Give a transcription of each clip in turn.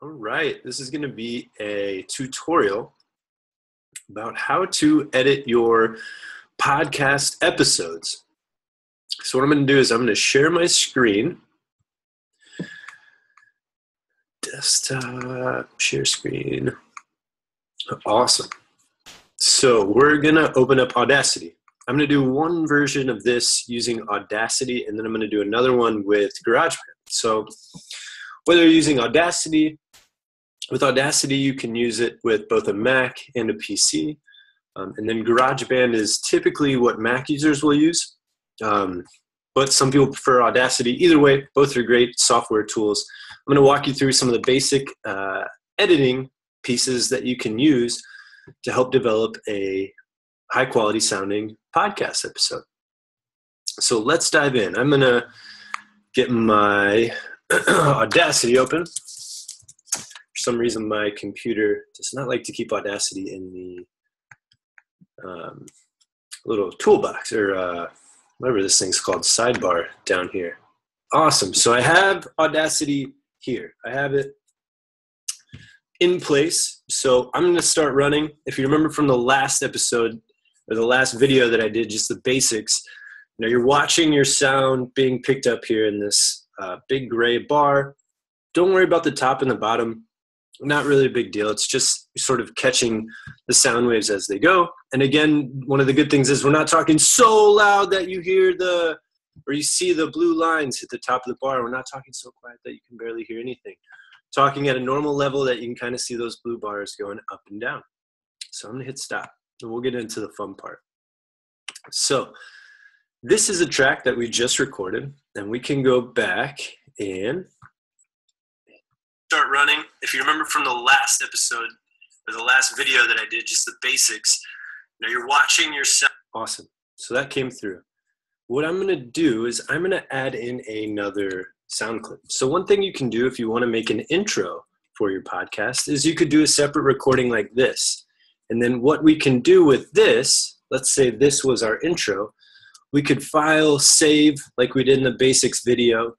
All right, this is going to be a tutorial about how to edit your podcast episodes. So what I'm going to do is I'm going to share my screen. Desktop, share screen. Awesome. So we're going to open up Audacity. I'm going to do one version of this using Audacity, and then I'm going to do another one with GarageBand. So whether you're using Audacity, with Audacity, you can use it with both a Mac and a PC. And then GarageBand is typically what Mac users will use. But some people prefer Audacity. Either way, both are great software tools. I'm going to walk you through some of the basic editing pieces that you can use to help develop a high-quality sounding podcast episode. So let's dive in. I'm going to get my Audacity open. For some reason, my computer does not like to keep Audacity in the little toolbox or whatever this thing's called, Sidebar down here. Awesome. So I have Audacity here. I have it in place. So I'm going to start running. If you remember from the last episode or the last video that I did, just the basics, you're watching your sound being picked up here in this big gray bar. Don't worry about the top and the bottom. Not really a big deal. It's just sort of catching the sound waves as they go. And again, one of the good things is we're not talking so loud that you hear or you see the blue lines hit the top of the bar. We're not talking so quiet that you can barely hear anything. Talking at a normal level that you can kind of see those blue bars going up and down. So I'm going to hit stop and we'll get into the fun part. So this is a track that we just recorded, and we can go back and start running. If you remember from the last episode or the last video that I did, just the basics, you're watching your sound. Awesome. So that came through. What I'm going to do is I'm going to add in another sound clip. So one thing you can do if you want to make an intro for your podcast is you could do a separate recording like this. And then what we can do with this, let's say this was our intro, we could file, save like we did in the basics video,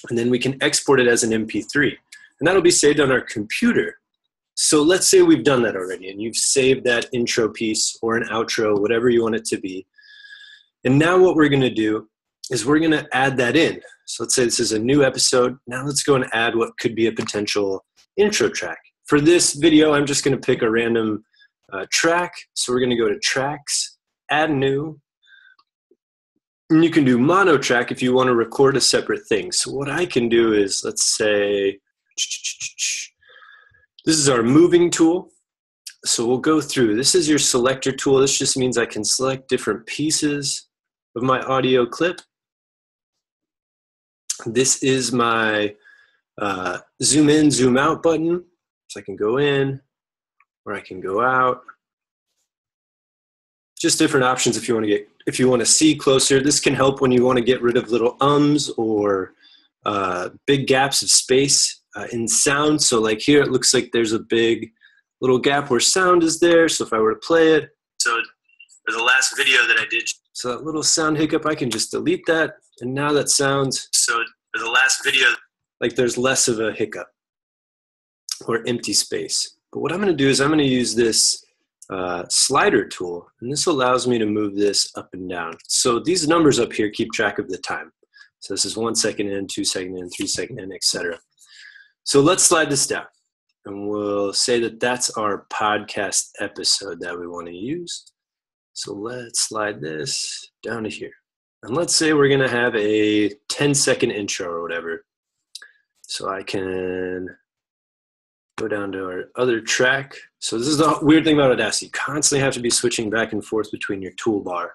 and then we can export it as an MP3. And that'll be saved on our computer. So let's say we've done that already and you've saved that intro piece or an outro, whatever you want it to be. And now what we're going to do is we're going to add that in. So let's say this is a new episode. Now let's go and add what could be a potential intro track. For this video, I'm just going to pick a random track. So we're going to go to Tracks, Add New. And you can do mono track if you want to record a separate thing. So what I can do is, let's say, this is our moving tool. So we'll go through. This is your selector tool. This just means I can select different pieces of my audio clip. This is my zoom in, zoom out button. So I can go in or I can go out. Just different options if you want to see closer. This can help when you want to get rid of little ums or big gaps of space in sound. So like here, it looks like there's a big little gap where sound is there. So if I were to play it, so for the last video that I did, so that little sound hiccup, I can just delete that. And now that sounds, so for the last video, like there's less of a hiccup or empty space. But what I'm going to do is I'm going to use this slider tool, and this allows me to move this up and down. So these numbers up here keep track of the time. So this is 1 second in, 2 second in, 3 second in, etc. So let's slide this down, and we'll say that that's our podcast episode that we want to use. So let's slide this down to here. And let's say we're going to have a 10-second intro or whatever. So I can go down to our other track. So this is the weird thing about Audacity. You constantly have to be switching back and forth between your toolbar.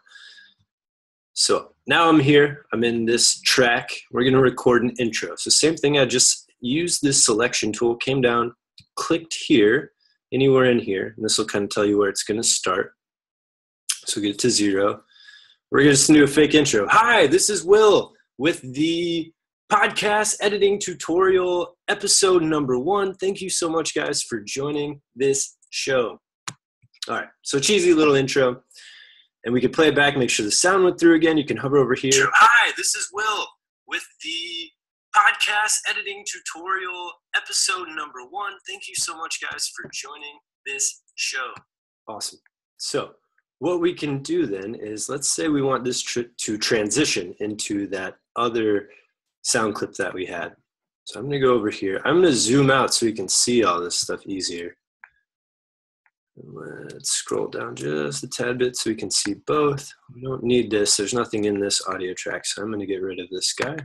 So now I'm here. I'm in this track. We're going to record an intro. So same thing. I just used this selection tool, came down, clicked here, anywhere in here. And this will kind of tell you where it's going to start. So get it to 0. We're going to do a fake intro. Hi, this is Will with the podcast editing tutorial episode number 1. Thank you so much, guys, for joining this show. All right, so cheesy little intro. And we can play it back, make sure the sound went through again. You can hover over here. Hi, this is Will with the podcast editing tutorial episode number 1. Thank you so much, guys, for joining this show. Awesome. So what we can do then is, let's say we want this to transition into that other sound clip that we had. So I'm going to go over here. I'm going to zoom out so we can see all this stuff easier. Let's scroll down just a tad bit so we can see both. We don't need this. There's nothing in this audio track, so I'm going to get rid of this guy.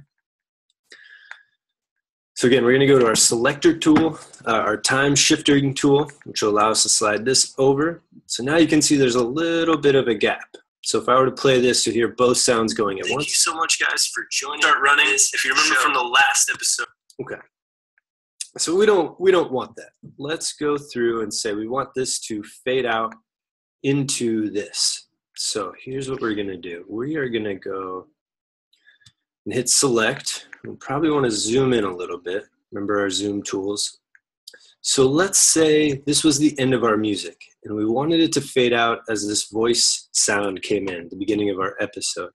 So again, we're going to go to our selector tool, our time shifting tool, which will allow us to slide this over. So now you can see there's a little bit of a gap. So if I were to play this, you'll hear both sounds going at once. Thank you so much, guys, for joining. Start running. If you remember from the last episode. Okay. So we don't want that. Let's go through and say we want this to fade out into this. So here's what we're going to do. We are going to go and hit select. We'll probably want to zoom in a little bit. Remember our zoom tools. So let's say this was the end of our music and we wanted it to fade out as this voice sound came in, the beginning of our episode.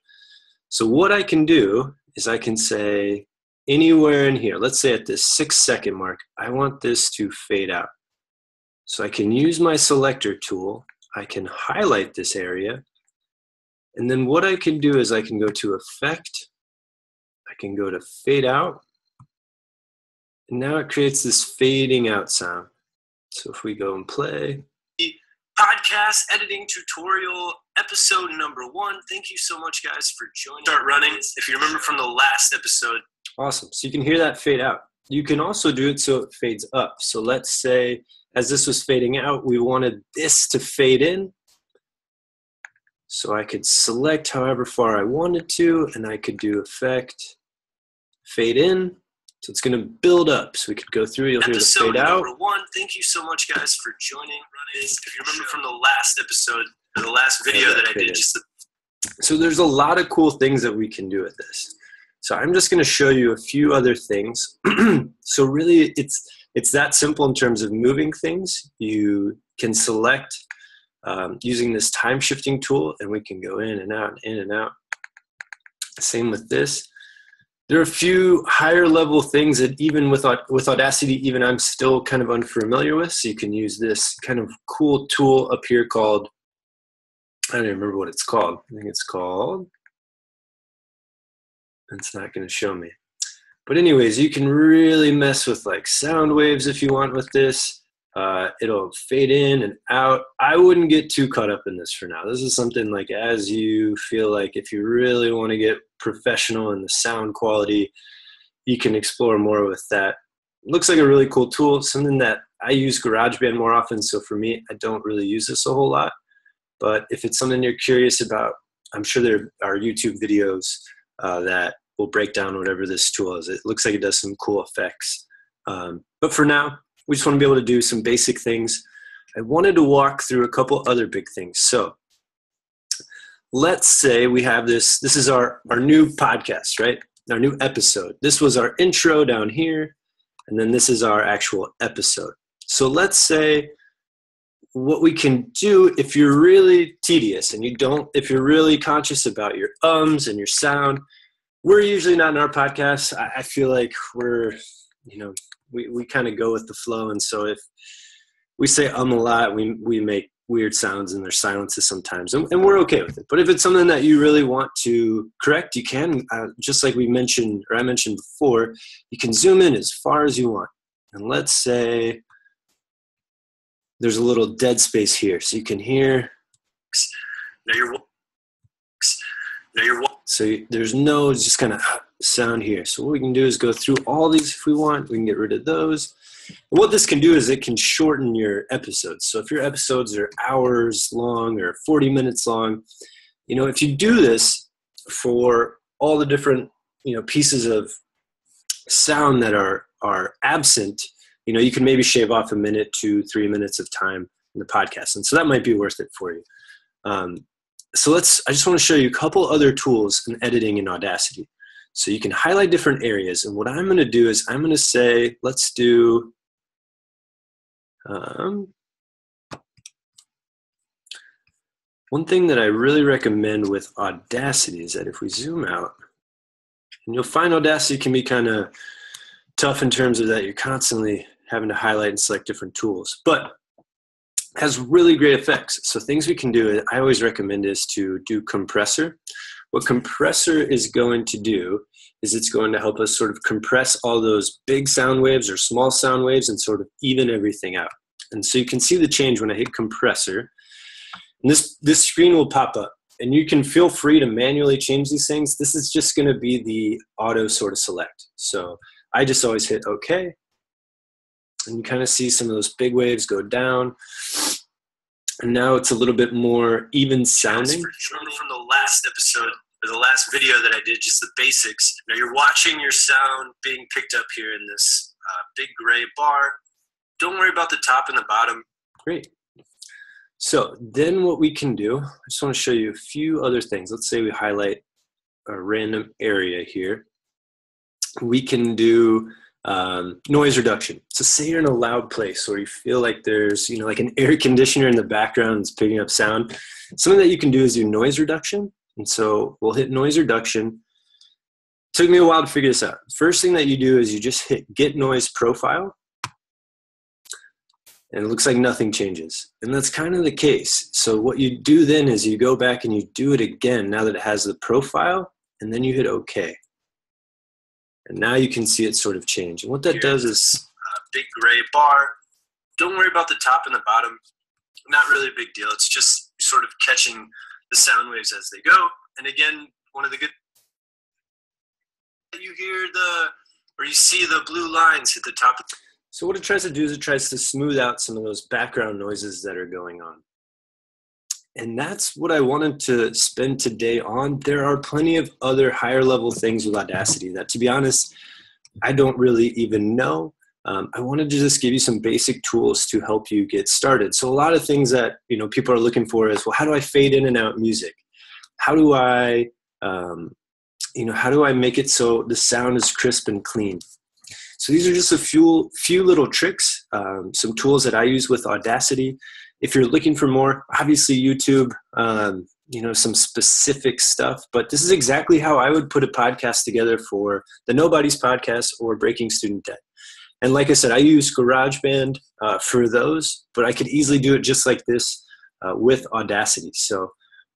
So what I can do is I can say anywhere in here, let's say at this 6-second mark, I want this to fade out. So I can use my selector tool. I can highlight this area. And then what I can do is I can go to effect. I can go to fade out, and now it creates this fading out sound. So if we go and play. Podcast editing tutorial episode number 1. Thank you so much, guys, for joining. Start running. If you remember from the last episode. Awesome. So you can hear that fade out. You can also do it so it fades up. So let's say as this was fading out, we wanted this to fade in. So I could select however far I wanted to, and I could do effect, fade in. So it's going to build up. So we could go through, you'll hear the fade out. Episode number 1. Thank you so much, guys, for joining. If you remember from the last episode, or the last video that I did. So there's a lot of cool things that we can do with this. So I'm just going to show you a few other things. So really, it's that simple in terms of moving things. You can select using this time shifting tool, and we can go in and out and in and out. Same with this. There are a few higher level things that even with Audacity, even I'm still kind of unfamiliar with. So you can use this kind of cool tool up here called, I don't even remember what it's called. I think it's called, it's not going to show me. But anyways, you can really mess with like sound waves if you want with this. It'll fade in and out. I wouldn't get too caught up in this for now. This is something like as you feel like if you really want to get professional in the sound quality, you can explore more with that. It looks like a really cool tool, something that I use GarageBand more often. So for me, I don't really use this a whole lot. But if it's something you're curious about, I'm sure there are YouTube videos that will break down whatever this tool is. It looks like it does some cool effects. But for now, we just want to be able to do some basic things. I wanted to walk through a couple other big things. So let's say we have this is our new podcast, right? Our new episode. This was our intro down here, and then this is our actual episode. So let's say what we can do if you're really tedious and if you're really conscious about your ums and your sound, we're usually not in our podcasts. I feel like we're, we kind of go with the flow. And so if we say a lot, we make weird sounds and there's silences sometimes, and we're okay with it. But if it's something that you really want to correct, you can, just like I mentioned before, you can zoom in as far as you want. And let's say there's a little dead space here. So you can hear, so there's no just kind of sound here. So what we can do is go through all these if we want. We can get rid of those. And what this can do is it can shorten your episodes. So if your episodes are hours long or 40 minutes long, if you do this for all the different, pieces of sound that are absent, you can maybe shave off 1 minute to 3 minutes of time in the podcast. And so that might be worth it for you. So I just want to show you a couple other tools in editing in Audacity. So you can highlight different areas. And what I'm going to do is I'm going to say, let's do, one thing that I really recommend with Audacity is that if we zoom out And you'll find Audacity can be kind of tough in terms of that you're constantly having to highlight and select different tools, but it has really great effects. So things we can do, I always recommend, is to do Compressor. What Compressor is going to do is it's going to help us sort of compress all those big sound waves or small sound waves and sort of even everything out. And so you can see the change when I hit Compressor. And this screen will pop up. And you can feel free to manually change these things. This is just going to be the auto sort of select. So I just always hit OK. And you kind of see some of those big waves go down. And now it's a little bit more even sounding. From the last episode, or the last video that I did, just the basics. Now you're watching your sound being picked up here in this big gray bar. Don't worry about the top and the bottom. Great. So then what we can do, I just want to show you a few other things. Let's say we highlight a random area here. We can do noise reduction. So say you're in a loud place or you feel like there's, like an air conditioner in the background that's picking up sound. Something that you can do is do noise reduction. And so we'll hit noise reduction. It took me a while to figure this out. First thing that you do is you just hit Get Noise Profile. And it looks like nothing changes. And that's kind of the case. So what you do then is you go back and you do it again now that it has the profile, and then you hit OK. And now you can see it sort of change. And what that does is a big gray bar. Don't worry about the top and the bottom. Not really a big deal. It's just sort of catching the sound waves as they go. And again, one of the good, you hear or you see the blue lines hit the top. So what it tries to do is it tries to smooth out some of those background noises that are going on. And that's what I wanted to spend today on. There are plenty of other higher level things with Audacity that, to be honest, I don't really even know. I wanted to just give you some basic tools to help you get started. So a lot of things that people are looking for is, well, how do I fade in and out music? How do I, how do I make it so the sound is crisp and clean? So these are just a few little tricks, some tools that I use with Audacity. If you're looking for more, obviously YouTube, some specific stuff, but this is exactly how I would put a podcast together for the Nobody's Podcast or Breaking Student Debt. And like I said, I use GarageBand for those, but I could easily do it just like this with Audacity. So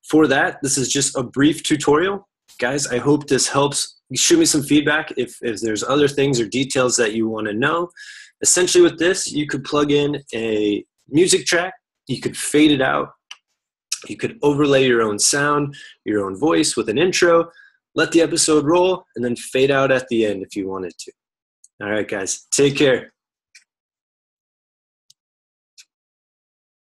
for that, this is just a brief tutorial. Guys, I hope this helps. Shoot me some feedback if there's other things or details that you want to know. Essentially with this, you could plug in a music track. You could fade it out. You could overlay your own sound, your own voice with an intro, let the episode roll, and then fade out at the end if you wanted to. All right, guys, take care.